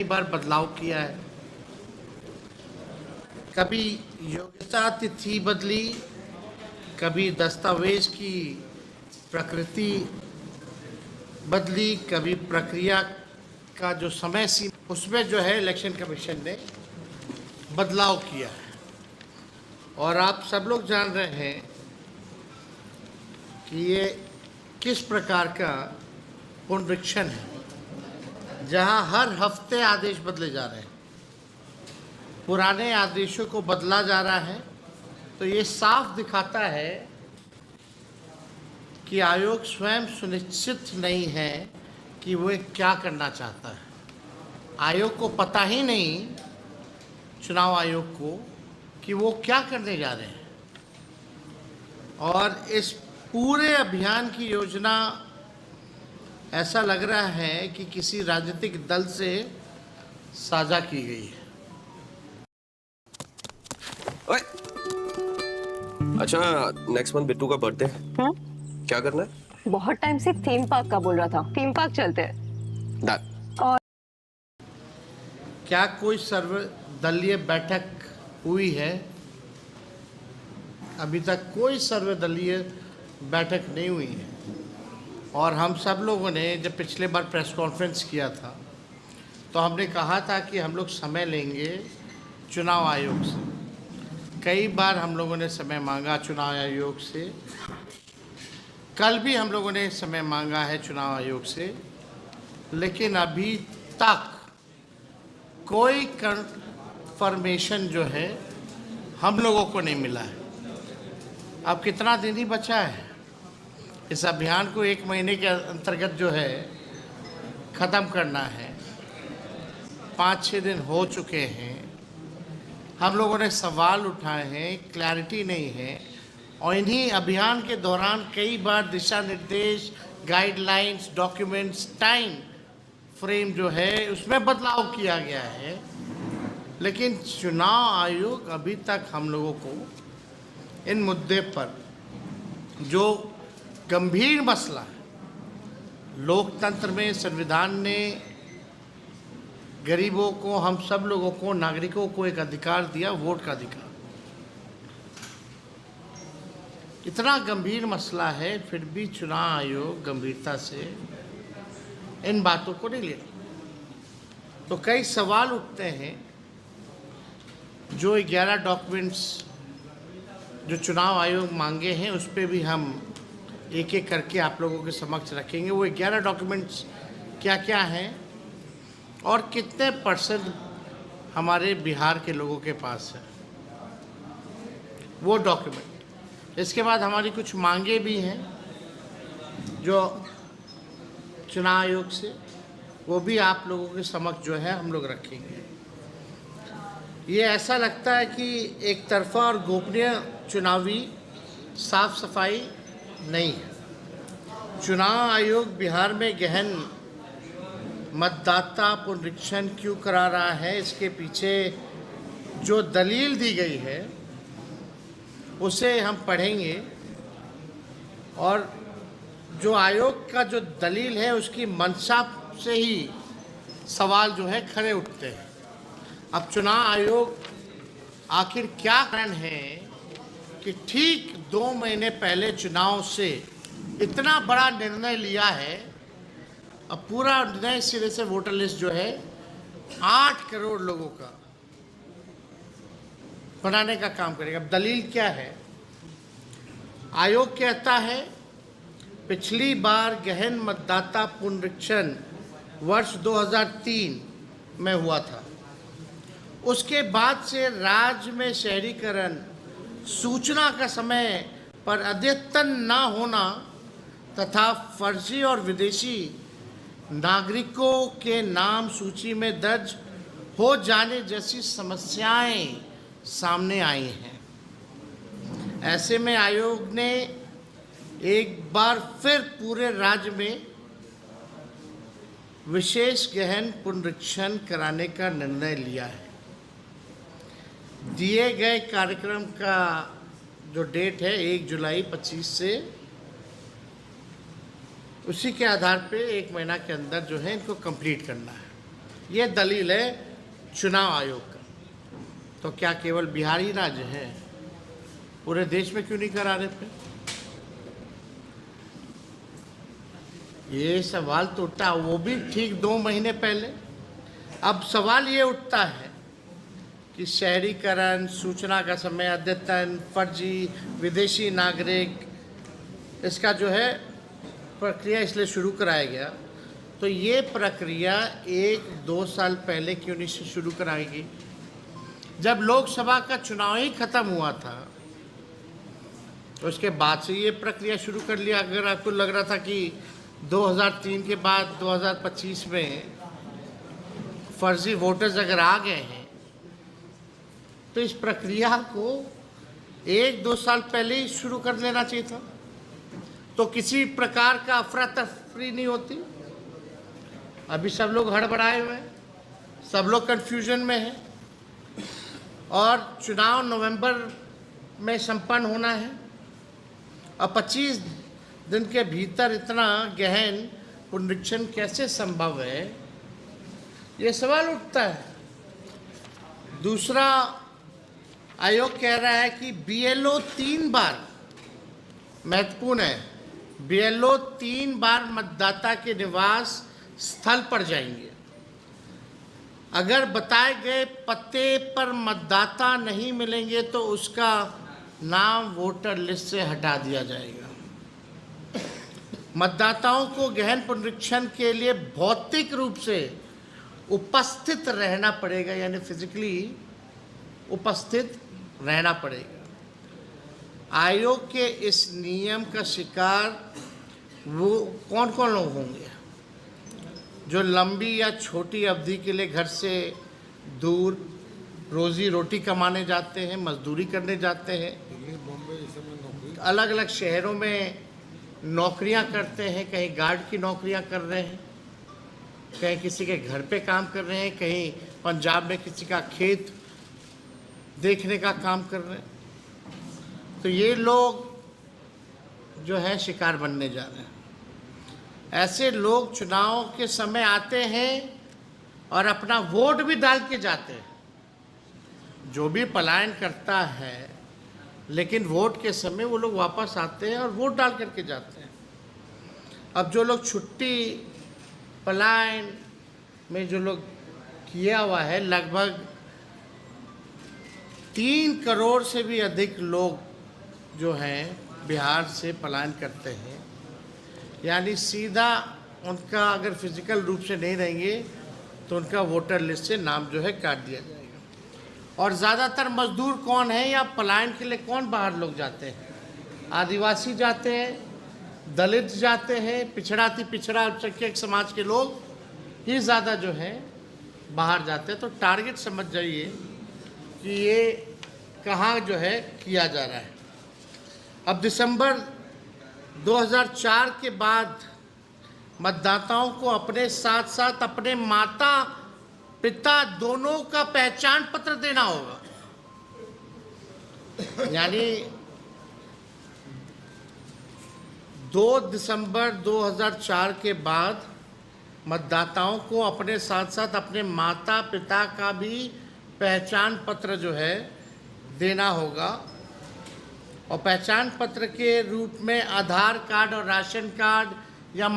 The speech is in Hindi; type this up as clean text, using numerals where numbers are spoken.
कई बार बदलाव किया है। कभी योग्यता तिथि बदली, कभी दस्तावेज की प्रकृति बदली, कभी प्रक्रिया का जो समय सीमा उसमें जो है इलेक्शन कमीशन ने बदलाव किया है। और आप सब लोग जान रहे हैं कि ये किस प्रकार का पुनरीक्षण है, जहां हर हफ्ते आदेश बदले जा रहे हैं, पुराने आदेशों को बदला जा रहा है। तो ये साफ दिखाता है कि आयोग स्वयं सुनिश्चित नहीं है कि वो क्या करना चाहता है। आयोग को पता ही नहीं, चुनाव आयोग को, कि वो क्या करने जा रहे हैं। और इस पूरे अभियान की योजना ऐसा लग रहा है कि किसी राजनीतिक दल से साझा की गई है। ओए, अच्छा नेक्स्ट मंथ बिट्टू का बर्थडे है, क्या करना है? बहुत टाइम से थीम पार्क का बोल रहा था, थीम पार्क चलते हैं। और क्या कोई सर्वदलीय बैठक हुई है? अभी तक कोई सर्वदलीय बैठक नहीं हुई है। और हम सब लोगों ने जब पिछले बार प्रेस कॉन्फ्रेंस किया था तो हमने कहा था कि हम लोग समय लेंगे चुनाव आयोग से। कई बार हम लोगों ने समय मांगा चुनाव आयोग से, कल भी हम लोगों ने समय मांगा है चुनाव आयोग से, लेकिन अभी तक कोई कंफर्मेशन जो है हम लोगों को नहीं मिला है। अब कितना दिन ही बचा है इस अभियान को, 1 महीने के अंतर्गत जो है ख़त्म करना है। 5-6 दिन हो चुके हैं, हम लोगों ने सवाल उठाए हैं, क्लैरिटी नहीं है। और इन्हीं अभियान के दौरान कई बार दिशा निर्देश, गाइडलाइंस, डॉक्यूमेंट्स, टाइम फ्रेम जो है उसमें बदलाव किया गया है। लेकिन चुनाव आयोग अभी तक हम लोगों को इन मुद्दे पर, जो गंभीर मसला है, लोकतंत्र में संविधान ने गरीबों को, हम सब लोगों को, नागरिकों को एक अधिकार दिया, वोट का अधिकार। इतना गंभीर मसला है, फिर भी चुनाव आयोग गंभीरता से इन बातों को नहीं ले रहा। तो कई सवाल उठते हैं। जो 11 डॉक्यूमेंट्स जो चुनाव आयोग मांगे हैं उस पर भी हम एक एक करके आप लोगों के समक्ष रखेंगे। वो 11 डॉक्यूमेंट्स क्या क्या हैं और कितने % हमारे बिहार के लोगों के पास है वो डॉक्यूमेंट। इसके बाद हमारी कुछ मांगे भी हैं जो चुनाव आयोग से, वो भी आप लोगों के समक्ष जो है हम लोग रखेंगे। ये ऐसा लगता है कि एक तरफा और गोपनीय चुनावी साफ सफाई नहीं है। चुनाव आयोग बिहार में गहन मतदाता पुनरीक्षण क्यों करा रहा है, इसके पीछे जो दलील दी गई है उसे हम पढ़ेंगे। और जो आयोग का जो दलील है उसकी मंशा से ही सवाल जो है खड़े उठते हैं। अब चुनाव आयोग आखिर क्या कारण है कि ठीक 2 महीने पहले चुनाव से इतना बड़ा निर्णय लिया है। अब पूरा नए सिरे से वोटर लिस्ट जो है 8 करोड़ लोगों का बनाने का काम करेगा। अब दलील क्या है? आयोग कहता है पिछली बार गहन मतदाता पुनरीक्षण वर्ष 2003 में हुआ था। उसके बाद से राज्य में शहरीकरण, सूचना का समय पर अद्यतन न होना तथा फर्जी और विदेशी नागरिकों के नाम सूची में दर्ज हो जाने जैसी समस्याएं सामने आई हैं। ऐसे में आयोग ने एक बार फिर पूरे राज्य में विशेष गहन पुनरीक्षण कराने का निर्णय लिया है। दिए गए कार्यक्रम का जो डेट है 1 जुलाई 25 से, उसी के आधार पे 1 महीना के अंदर जो है इनको कंप्लीट करना है। ये दलील है चुनाव आयोग का। तो क्या केवल बिहार ही राज्य है? पूरे देश में क्यों नहीं करा रहे थे? ये सवाल तो उठता, वो भी ठीक 2 महीने पहले। अब सवाल ये उठता है कि शहरीकरण, सूचना का समय अद्यतन, फर्जी विदेशी नागरिक, इसका जो है प्रक्रिया इसलिए शुरू कराया गया। तो ये प्रक्रिया 1-2 साल पहले क्यों नहीं शुरू कराई गई? जब लोकसभा का चुनाव ही खत्म हुआ था तो उसके बाद से ये प्रक्रिया शुरू कर लिया। अगर आपको लग रहा था कि 2003 के बाद 2025 में फर्जी वोटर्स अगर आ गए हैं तो इस प्रक्रिया को 1-2 साल पहले ही शुरू कर लेना चाहिए था, तो किसी प्रकार का अफरा तफरी नहीं होती। अभी सब लोग हड़बड़ाए हुए हैं, सब लोग कन्फ्यूजन में हैं, और चुनाव नवंबर में संपन्न होना है और 25 दिन के भीतर इतना गहन पुनरीक्षण कैसे संभव है, ये सवाल उठता है। दूसरा, आयोग कह रहा है कि बीएलओ 3 बार, महत्वपूर्ण है, बीएलओ 3 बार मतदाता के निवास स्थल पर जाएंगे। अगर बताए गए पते पर मतदाता नहीं मिलेंगे तो उसका नाम वोटर लिस्ट से हटा दिया जाएगा। मतदाताओं को गहन पुनरीक्षण के लिए भौतिक रूप से उपस्थित रहना पड़ेगा, यानी फिजिकली उपस्थित रहना पड़ेगा। आयोग के इस नियम का शिकार वो कौन कौन लोग होंगे? जो लंबी या छोटी अवधि के लिए घर से दूर रोजी रोटी कमाने जाते हैं, मजदूरी करने जाते हैं, अलग अलग शहरों में नौकरियां करते हैं, कहीं गार्ड की नौकरियां कर रहे हैं, कहीं किसी के घर पे काम कर रहे हैं, कहीं पंजाब में किसी का खेत देखने का काम कर रहे हैं। तो ये लोग जो है शिकार बनने जा रहे हैं। ऐसे लोग चुनाव के समय आते हैं और अपना वोट भी डाल के जाते हैं। जो भी पलायन करता है, लेकिन वोट के समय वो लोग वापस आते हैं और वोट डाल करके जाते हैं। अब जो लोग छुट्टी पलायन में जो लोग किया हुआ है, लगभग 3 करोड़ से भी अधिक लोग जो हैं बिहार से पलायन करते हैं, यानी सीधा उनका अगर फिजिकल रूप से नहीं रहेंगे तो उनका वोटर लिस्ट से नाम जो है काट दिया जाएगा। और ज़्यादातर मजदूर कौन है या पलायन के लिए कौन बाहर लोग जाते हैं? आदिवासी जाते हैं, दलित जाते हैं, पिछड़ा अल्पसंख्यक समाज के लोग ही ज़्यादा जो है बाहर जाते हैं। तो टारगेट समझ जाइए कि ये कहाँ जो है किया जा रहा है। अब दिसंबर 2004 के बाद मतदाताओं को अपने साथ साथ अपने माता पिता दोनों का पहचान पत्र देना होगा। यानी 2 दिसंबर 2004 के बाद मतदाताओं को अपने साथ साथ अपने माता पिता का भी पहचान पत्र जो है देना होगा, और पहचान पत्र के रूप में आधार कार्ड और राशन कार्ड या